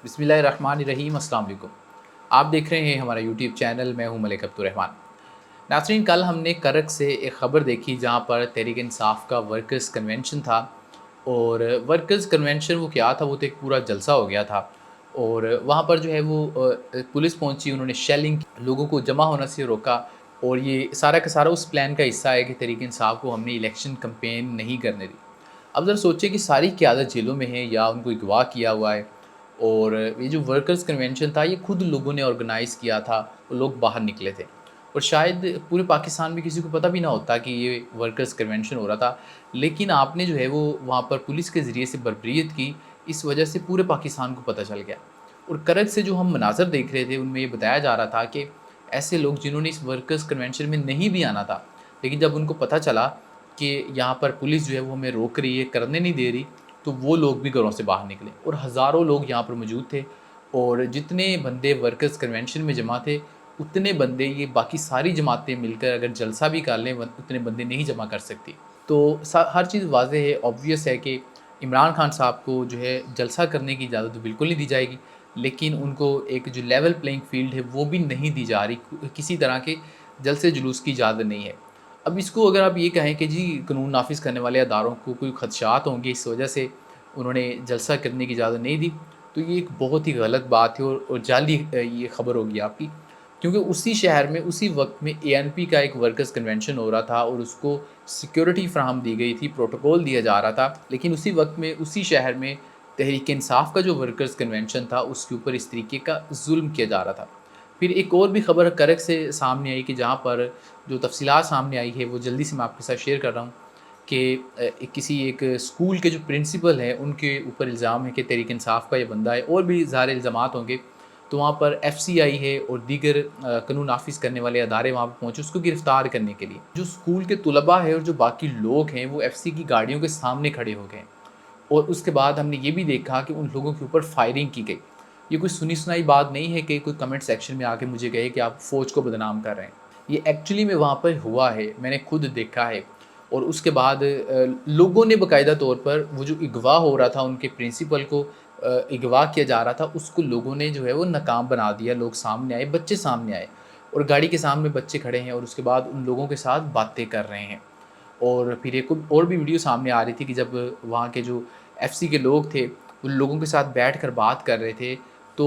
बिस्मिल्लाहिर्रहमानिर्रहीम। अस्सलाम वालेकुम। आप देख रहे हैं हमारा यूट्यूब चैनल। मैं हूं मलिक अब्दुर्रहमान। नाज़रीन, कल हमने करक से एक ख़बर देखी जहां पर तहरीक इंसाफ का वर्कर्स कन्वेंशन था। और वर्कर्स कन्वेंशन वो क्या था, वो तो एक पूरा जलसा हो गया था। और वहाँ पर जो है वो पुलिस पहुंची, उन्होंने शेलिंग, लोगों को जमा होने से रोका। और ये सारा का सारा उस प्लान का हिस्सा है कि तहरीक इंसाफ को हमने इलेक्शन कंपेन नहीं करने दी। अब ज़रा सोचिए कि सारी क़यादत जेलों में है या उनको अगवा किया हुआ है। और ये जो वर्कर्स कन्वेंशन था, ये खुद लोगों ने ऑर्गेनाइज़ किया था, वो लोग बाहर निकले थे। और शायद पूरे पाकिस्तान में किसी को पता भी ना होता कि ये वर्कर्स कन्वेंशन हो रहा था। लेकिन आपने जो है वो वहाँ पर पुलिस के ज़रिए से बर्बरीत की, इस वजह से पूरे पाकिस्तान को पता चल गया। और करक से जो हम मनाज़र देख रहे थे, उनमें ये बताया जा रहा था कि ऐसे लोग जिन्होंने इस वर्कर्स कन्वेंशन में नहीं भी आना था, लेकिन जब उनको पता चला कि यहाँ पर पुलिस जो है वो हमें रोक रही है, करने नहीं दे रही, तो वो लोग भी घरों से बाहर निकले और हज़ारों लोग यहाँ पर मौजूद थे। और जितने बंदे वर्कर्स कन्वेंशन में जमा थे, उतने बंदे ये बाकी सारी जमातें मिलकर अगर जलसा भी कर लें, उतने बंदे नहीं जमा कर सकती। तो हर चीज़ वाज़ेह है, ऑब्वियस है कि इमरान खान साहब को जो है जलसा करने की इजाज़त तो बिल्कुल नहीं दी जाएगी, लेकिन उनको एक जो लेवल प्लेइंग फील्ड है वो भी नहीं दी जा रही, किसी तरह के जलसे जुलूस की इजाज़त नहीं है। अब इसको अगर आप ये कहें कि जी कानून नाफ़िज़ करने वाले अदारों को कोई ख़दशात होंगे, इस वजह से उन्होंने जलसा करने की इजाज़त नहीं दी, तो ये एक बहुत ही गलत बात है और जाली ये ख़बर होगी आपकी। क्योंकि उसी शहर में उसी वक़्त में एएनपी का एक वर्कर्स कन्वेंशन हो रहा था और उसको सिक्योरिटी फ़राहम दी गई थी, प्रोटोकॉल दिया जा रहा था। लेकिन उसी वक़्त में उसी शहर में तहरीक इंसाफ का जो वर्कर्स कन्वेंशन था, उसके ऊपर इस तरीके का ज़ुल्म किया जा रहा था। फिर एक और भी ख़बर करक से सामने आई कि जहाँ पर जो तफ़सीलात सामने आई है, वो जल्दी से मैं आपके साथ शेयर कर रहा हूँ कि किसी एक स्कूल के जो प्रिंसिपल हैं, उनके ऊपर इल्ज़ाम है कि तहरीक इंसाफ का ये बंदा है, और भी ज़ाहिर इल्ज़ामात होंगे। तो वहाँ पर एफसीआई है और दीगर कानून नाफ़िज़ करने वाले अदारे वहाँ पे पहुँचे उसको गिरफ़्तार करने के लिए। जो स्कूल के तुलबा है और जो बाकी लोग हैं, वो एफसी की गाड़ियों के सामने खड़े हो गए। और उसके बाद हमने ये भी देखा कि उन लोगों के ऊपर फायरिंग की गई। ये कोई सुनी-सुनाई बात नहीं है कि कोई कमेंट सेक्शन में आके मुझे कहे कि आप फ़ौज को बदनाम कर रहे हैं। ये एक्चुअली में वहाँ पर हुआ है, मैंने खुद देखा है। और उसके बाद लोगों ने बाकायदा तौर पर वो जो अगवा हो रहा था, उनके प्रिंसिपल को अगवा किया जा रहा था, उसको लोगों ने जो है वो नाकाम बना दिया। लोग सामने आए, बच्चे सामने आए और गाड़ी के सामने बच्चे खड़े हैं और उसके बाद उन लोगों के साथ बातें कर रहे हैं। और फिर एक और भी वीडियो सामने आ रही थी कि जब वहाँ के जो एफसी के लोग थे, उन लोगों के साथ बैठकर बात कर रहे थे, तो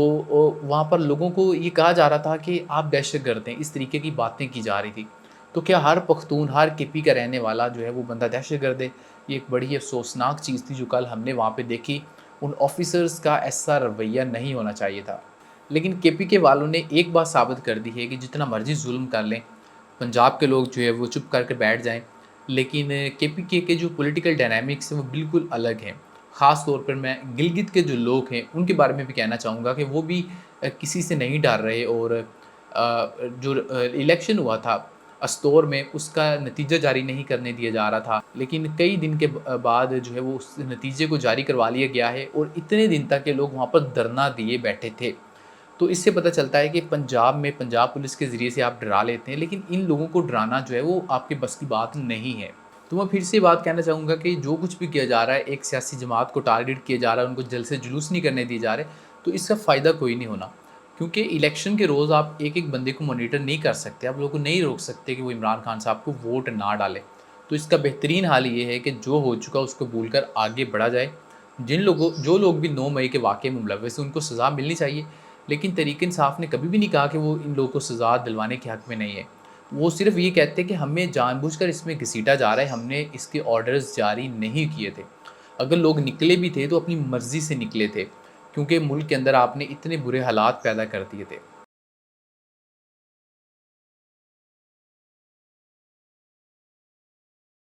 वहाँ पर लोगों को ये कहा जा रहा था कि आप दहशतगर्द हैं, इस तरीके की बातें की जा रही थी। तो क्या हर पख्तून, हर केपी का रहने वाला जो है वो बंदा दहशतगर्द है? ये एक बड़ी अफ़सोसनाक चीज़ थी जो कल हमने वहाँ पे देखी। उन ऑफ़िसर्स का ऐसा रवैया नहीं होना चाहिए था। लेकिन केपी के वालों ने एक बात साबित कर दी है कि जितना मर्ज़ी ज़ुल्म कर लें, पंजाब के लोग जो है वो चुप करके बैठ जाएँ। लेकिन केपीके के जो पॉलिटिकल डायनामिक्स हैं वो बिल्कुल अलग हैं। ख़ास तौर पर मैं गिलगित के जो लोग हैं उनके बारे में भी कहना चाहूँगा कि वो भी किसी से नहीं डर रहे। और जो इलेक्शन हुआ था अस्तौर में, उसका नतीजा जारी नहीं करने दिया जा रहा था। लेकिन कई दिन के बाद जो है वो उस नतीजे को जारी करवा लिया गया है और इतने दिन तक के लोग वहाँ पर धरना दिए बैठे थे। तो इससे पता चलता है कि पंजाब में पंजाब पुलिस के ज़रिए से आप डरा लेते हैं, लेकिन इन लोगों को डराना जो है वो आपके बस की बात नहीं है। तो मैं फिर से बात कहना चाहूँगा कि जो कुछ भी किया जा रहा है, एक सियासी जमात को टारगेट किया जा रहा है, उनको जलसे जुलूस नहीं करने दिए जा रहे, तो इसका फ़ायदा कोई नहीं होना। क्योंकि इलेक्शन के रोज़ आप एक-एक बंदे को मॉनिटर नहीं कर सकते, आप लोगों को नहीं रोक सकते कि वो इमरान खान साहब को वोट ना डालें। तो इसका बेहतरीन हल ये है कि जो हो चुका उसको भूलकर आगे बढ़ा जाए। जो लोग भी 9 मई के वाक़ये में मुलव्वस हैं, उनको सज़ा मिलनी चाहिए। लेकिन तहरीक इंसाफ ने कभी भी नहीं कहा कि वो इन लोगों को सज़ा दिलवाने के हक़ में नहीं है। वो सिर्फ़ ये कहते हैं कि हमें जानबूझकर इसमें घसीटा जा रहा है, हमने इसके ऑर्डर्स जारी नहीं किए थे। अगर लोग निकले भी थे तो अपनी मर्ज़ी से निकले थे, क्योंकि मुल्क के अंदर आपने इतने बुरे हालात पैदा कर दिए थे।